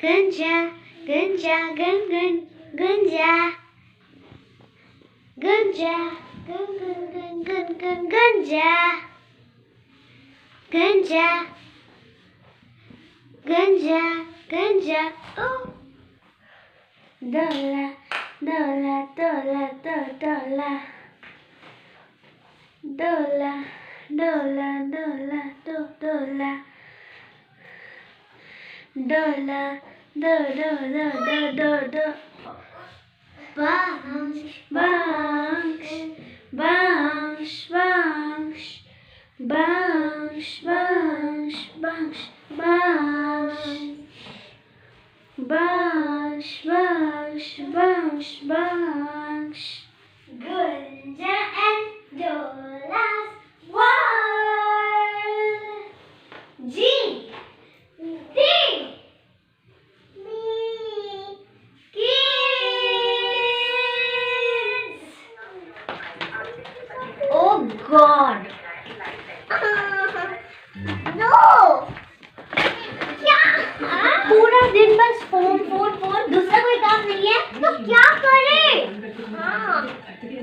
गंजा गंजा gun gun गंजा गंजा गन गन गन गन गंजा गंजा गंजा गंजा ओ डोला डोला डोला डोला डोला डोला डोला डोला डोला डो डो डो डो डो डो bounce bounce bounce bounce bounce bounce bounce bounce bounce bounce bounce Gunja and Dola's world. G D God. No. क्या? पूरा दिन बस फोन फोन फोन, दूसरा कोई काम नहीं है तो क्या करे?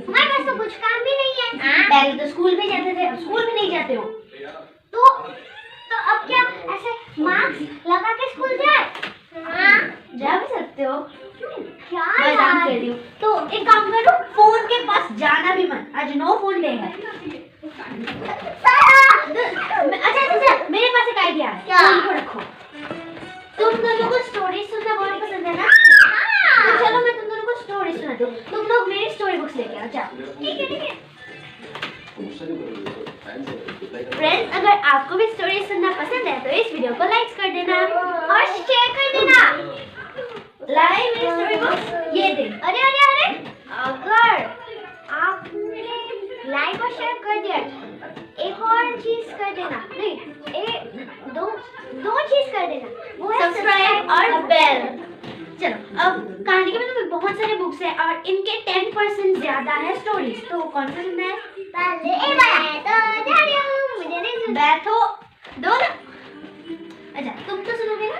हमारे पास तो कुछ काम भी नहीं है। पहले तो स्कूल भी जाते थे, अब स्कूल भी नहीं जाते हो। तो अब क्या ऐसे मास्क लगा के स्कूल जाए? जा भी सकते हो। क्या मजाक कर रही हूँ। तो एक काम करो, फोन के पास जाना भी मत। आज नो फोन लेगा। अच्छा मेरे पास एक आइडिया है। फोन को रखो। तुम दोनों को स्टोरी सुनना बहुत पसंद है ना? तो चलो मैं तुम दोनों को स्टोरी सुना दूँ। तुम लोग मेरी स्टोरी बुक्स लेके आओ। जाओ। ठीक है। फ्रेंड्स, अगर आपको भी स्टोरी सुनना पसंद है तो इस वीडियो को लाइक कर देना और शेयर कर देना। लाई मेरी स्टोरी बुक्स, ये देख। अरे अगर आपने लाइक और शेयर कर दिया, एक और चीज कर देना। नहीं, दो चीज कर देना, वो है सब्सक्राइब और बेल। चलो, अब कहानी के में बहुत सारे बुक्स है और इनके 10% ज्यादा है स्टोरीज। तो कौन सा सुनना है? मुझे नहीं बैठो दो ना। अच्छा, तुम तो सुनोगे ना?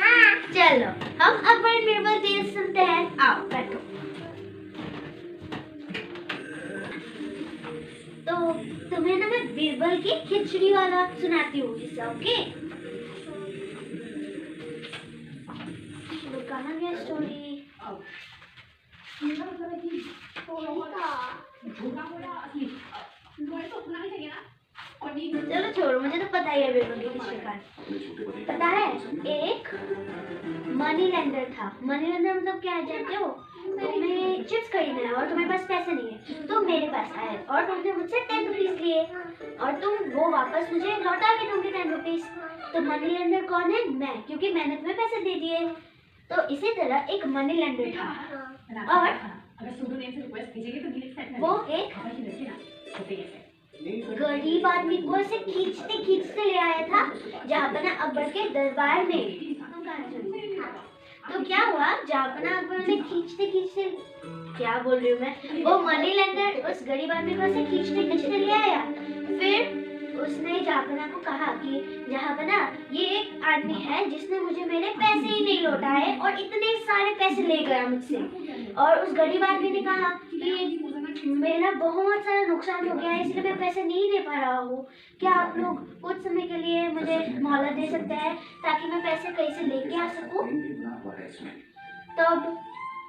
हाँ। चलो, हम अकबर बीरबल टेल्स सुनते हैं। आओ बैठो। तो तुम्हें ना मैं बीरबल की खिचड़ी वाला सुनाती हूँ किस्सा। ओके? कहाँ गया स्टोरी? चलो छोड़ो, मुझे तो पता ही है बीरबल की खिचड़ी का। पता है, एक मनी लेंडर था। मनी लेंडर मतलब क्या है जानते हो? तुम्हें चिप्स खरीदना है और तुम्हारे पास पैसे नहीं है, तो मेरे पास आए और तुमने मुझसे 10 रुपीज लिए और तुम वो वापस मुझे लौटा के दोगे 10 रुपीज। तो मनी लेंडर कौन है? मैं, क्योंकि मैंने तुम्हें पैसे दे दिए। तो इसी तरह एक मनी लेंडर था और वो एक गरीब आदमी को ऐसे खींचते ले आया था जहांपना अकबर के दरबार में। तो क्या हुआ, जहांपना अकबर ने खींचते क्या बोल रही हूँ मैं, वो मनी लेंडर उस गरीब आदमी को ऐसे खींचते ले आया। फिर उसने जहांपना को कहा कि जहांपना, ये एक आदमी है जिसने मुझे मेरे पैसे ही नहीं लौटाए और इतने सारे पैसे ले गया मुझसे। और उस गरीब आदमी ने कहा कि मेरा बहुत सारा नुकसान हो गया है, इसलिए मैं पैसे नहीं दे पा रहा हूँ। क्या आप लोग कुछ समय के लिए मुझे मोहलत दे सकते हैं ताकि मैं पैसे कहीं से लेके आ सकूँ? तब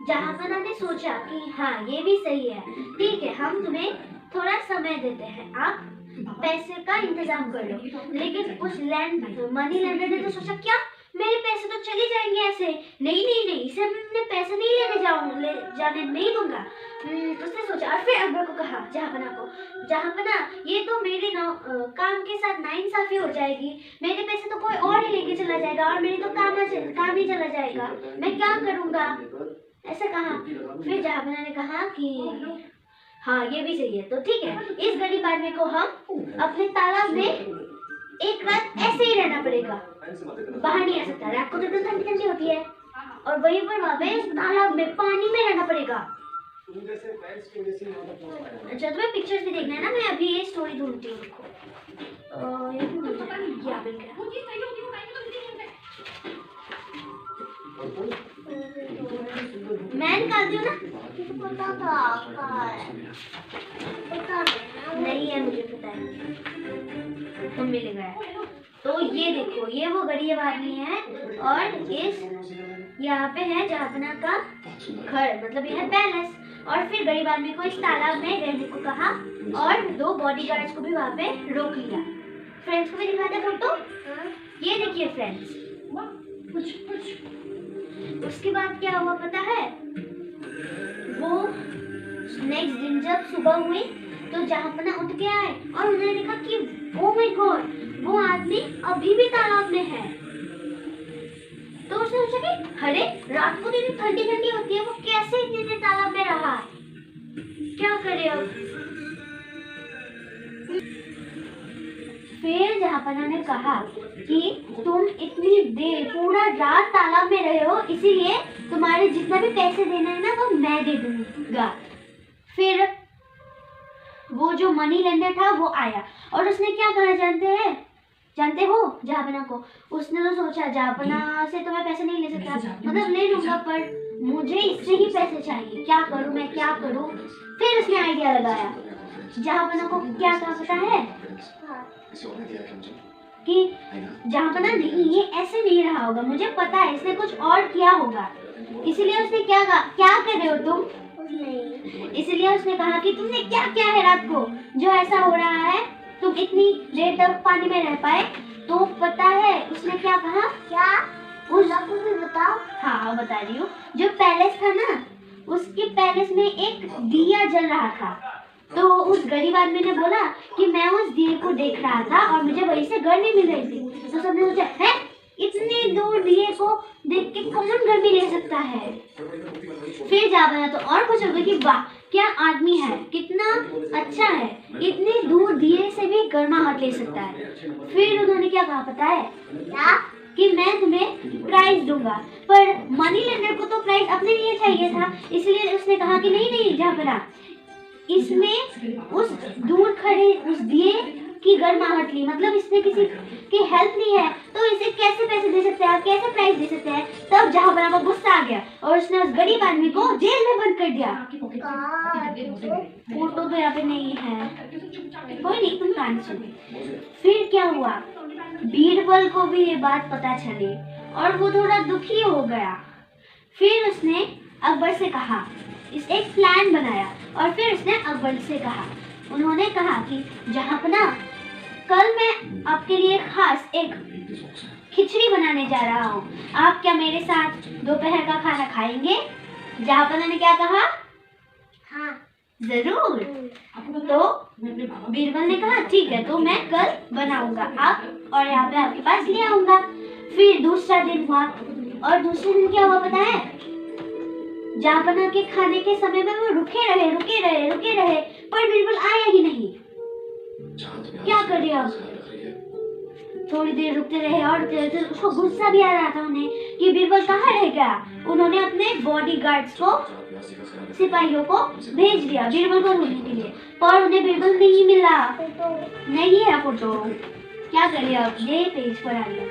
जहांपना ने सोचा कि हाँ, ये भी सही है। ठीक है, हम तुम्हें थोड़ा समय देते हैं, आप पैसे का इंतजाम कर लो। लेकिन उस मनी लेंडर ने तो सोचा, क्या मेरे पैसे तो चले जाएंगे ऐसे? नहीं, इसे मैं पैसे नहीं ले जाने नहीं दूंगा। उसने सोचा और फिर अकबर को कहा, जहांपना, ये तो मेरे काम के साथ नाइंसाफी हो जाएगी। मेरे पैसे तो कोई और ही लेके चला जाएगा और मेरी तो काम ही चला जाएगा। मैं क्या करूँगा? ऐसा कहा। फिर जहांपना ने कहा कि हाँ, ये भी सही है। तो ठीक है, इस गरीब आदमी को हम अपने तालाब में एक रात ऐसे ही रहना पड़ेगा, बाहर नहीं आ सकता। रात को तो ठंडी होती है और वहीं पर वहाँ पे तालाब में पानी में रहना पड़ेगा। अच्छा, तुम्हें पिक्चर्स भी देखना है ना? मैं अभी ये स्टोरी ढूंढती हूँ। मैं निकालती हूँ ना। पता था आपका है। पता नहीं है, मुझे पता है, तुम मिल गया। तो ये देखो, ये वो गरीब आदमी है और इस यहाँ पे है जहापना का घर, मतलब यह है पैलेस। और फिर गरीब आदमी को इस तालाब में रहने को कहा और 2 बॉडीगार्ड्स को भी वहाँ पे रोक लिया। फ्रेंड्स को भी दिखाते फोटो। ये देखिए फ्रेंड्स, उसके बाद क्या हुआ पता है? वो नेक्स्ट दिन जब सुबह हुई तो जहापना उठ के आए और उन्होंने देखा कि ओ माय गॉड, वो आदमी अभी भी तालाब में है। तो उसने सोचा कि अरे रात को इतनी ठंडी ठंडी होती है, वो कैसे इतनी देर तालाब में रहा है, क्या करे अब। फिर जहापना ने कहा कि तुम इतनी देर पूरा रात तालाब में रहे हो, इसीलिए तुम्हारे जितना भी पैसे देना है ना वो मैं दे दूंगा। फिर वो जो मनी लेंडर था वो आया और उसने क्या कहा जानते हो जहापना को? उसने तो सोचा जहापना से तो मैं पैसे नहीं ले सकता, मतलब ले लूंगा, पर मुझे इससे ही पैसे चाहिए, क्या करूं मैं, क्या करूं। फिर उसने आइडिया लगाया। जहापना को क्या कहा पता है कि जहापना नहीं, ये ऐसे नहीं रहा होगा, मुझे पता है इसने कुछ और किया होगा। इसलिए उसने क्या कहा, क्या कर रहे हो तुम? इसलिए उसने कहा कि तुमने क्या किया है रात को जो ऐसा हो रहा है, तुम इतनी देर तक पानी में रह पाए। तो पता है उसने क्या कहा? क्या? उस आपको भी बताओ। हाँ बता रही हूँ। जो पैलेस था ना, उसके पैलेस में एक दिया जल रहा था। तो उस गरीब आदमी ने बोला कि मैं उस दिए को देख रहा था और मुझे वहीं से गर्मी मिल रही थी। तो सबने सोचा है इतनी दूर दिए को देख के कौन गर्मी ले सकता है। फिर जहापना तो और कुछ हो गया कि वाह क्या आदमी है, कितना अच्छा है, इतनी दूर दिए से भी गर्माहट ले सकता है। फिर उन्होंने क्या कहा पता है? क्या? कि मैं तुम्हें प्राइज दूंगा। पर मनी लेंडर को तो प्राइज अपने लिए चाहिए था, इसलिए उसने कहा कि नहीं जहापना, इसमें उस दूर खड़े उस दिए की गर्माहट ली, मतलब इसने किसी की हेल्प ली है, तो इसे कैसे पैसे दे सकते हैं, कैसे प्राइस दे सकते हैं। तब जहापना को गुस्सा आ गया और उसने उस गरीब आदमी को जेल में बंद कर दिया। फोटो तो यहाँ पे नहीं है, कोई नहीं, तुम कान सुनो। फिर क्या हुआ, बीरबल को भी ये बात पता चली और वो थोड़ा दुखी हो गया। फिर उसने अकबर से कहा, इस एक प्लान बनाया और फिर उसने अकबर से कहा, उन्होंने कहा कि जहापना कल मैं आपके लिए खास एक खिचड़ी बनाने जा रहा हूँ, आप क्या मेरे साथ दोपहर का खाना खाएंगे? जहापना ने क्या कहा? हाँ जरूर। तो बीरबल ने कहा ठीक है, तो मैं कल बनाऊंगा आप और यहाँ पे आपके पास ले आऊंगा। फिर दूसरा दिन हुआ और दूसरे दिन क्या हुआ पता है? जहापना के खाने के समय में वो रुके रहे पर बीरबल आया ही नहीं। क्या करे अब? थोड़ी देर रुकते रहे और उसको गुस्सा भी आ रहा था उन्हें कि बीरबल कहाँ रह गया। उन्होंने अपने बॉडीगार्ड्स को, सिपाहियों को भेज दिया बीरबल को ढूंढने के लिए, पर उन्हें बीरबल नहीं मिला। नहीं है फोटो, क्या करे अब, ये पेज पर आ गया।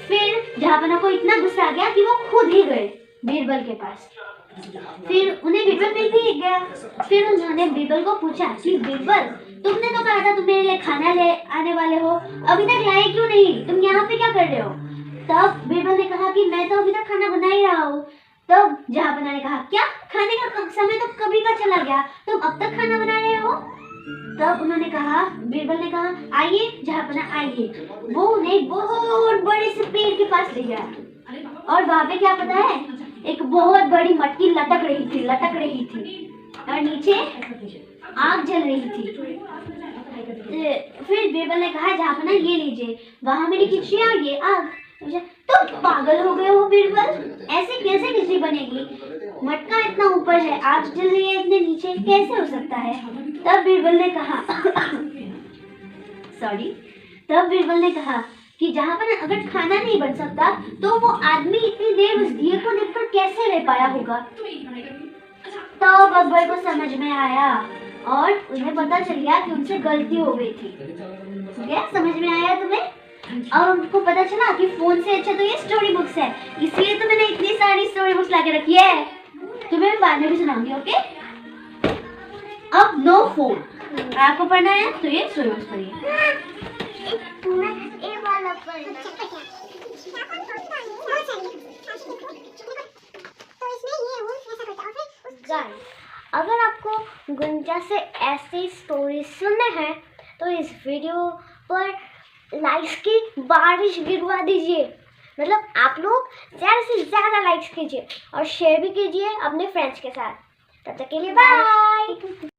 फिर जहापना को इतना गुस्सा आ गया कि वो खुद ही गए बीरबल के पास। फिर उन्हें बीरबल मिल भी गया। फिर उन्होंने बीरबल को पूछा कि बीरबल, तुमने तो कहा था तुम मेरे लिए खाना ले आने वाले हो, अभी तक लाए क्यों नहीं, तुम यहाँ पे क्या कर रहे हो? तब बीरबल ने कहा कि मैं तो अभी तक खाना बना ही रहा हूँ। तब जहापना ने कहा क्या, खाने का समय तो कभी का चला गया, तुम अब तक खाना बना रहे हो? तब उन्होंने कहा, बीरबल ने कहा आइए जहापना आइए। वो उन्हें बहुत बड़े से पेड़ के पास ले गया और वहाँ पे क्या पता है, एक बहुत बड़ी मटकी लटक रही थी और नीचे आग जल रही थी। फिर बीरबल ने कहा जहापना ये लीजिए, वहाँ मेरी खिचड़ी और ये आग। तो पागल हो गए हो बीरबल, ऐसे कैसे खिचड़ी बनेगी? मटका इतना ऊपर है, आग जल रही है इतने नीचे, कैसे हो सकता है? तब बीरबल ने कहा तब बीरबल ने कहा कि जहापना अगर खाना नहीं बन सकता तो वो आदमी इतनी देर उस दिए को देखकर कैसे रह पाया होगा। तो अकबर को समझ में आया और उन्हें पता चल गया कि उनसे गलती हो गई थी। क्या समझ में आया तुम्हें? और उनको पता चला कि फोन से अच्छा तो ये स्टोरी बुक्स है, इसलिए तो मैंने इतनी सारी स्टोरी बुक्स लाके रखी है, तुम्हें बाद में भी सुनाऊंगी। ओके, अब नो फोन, आपको पढ़ना है तो ये स्टोरी बुक्स पढ़िए। मैं ये वाला पढ़ना। गाइस, अगर आपको गुंजा से ऐसी स्टोरी सुनने हैं तो इस वीडियो पर लाइक्स की बारिश गिरवा दीजिए। मतलब आप लोग ज़्यादा से ज़्यादा लाइक्स कीजिए और शेयर भी कीजिए अपने फ्रेंड्स के साथ। तब तक के लिए बाय।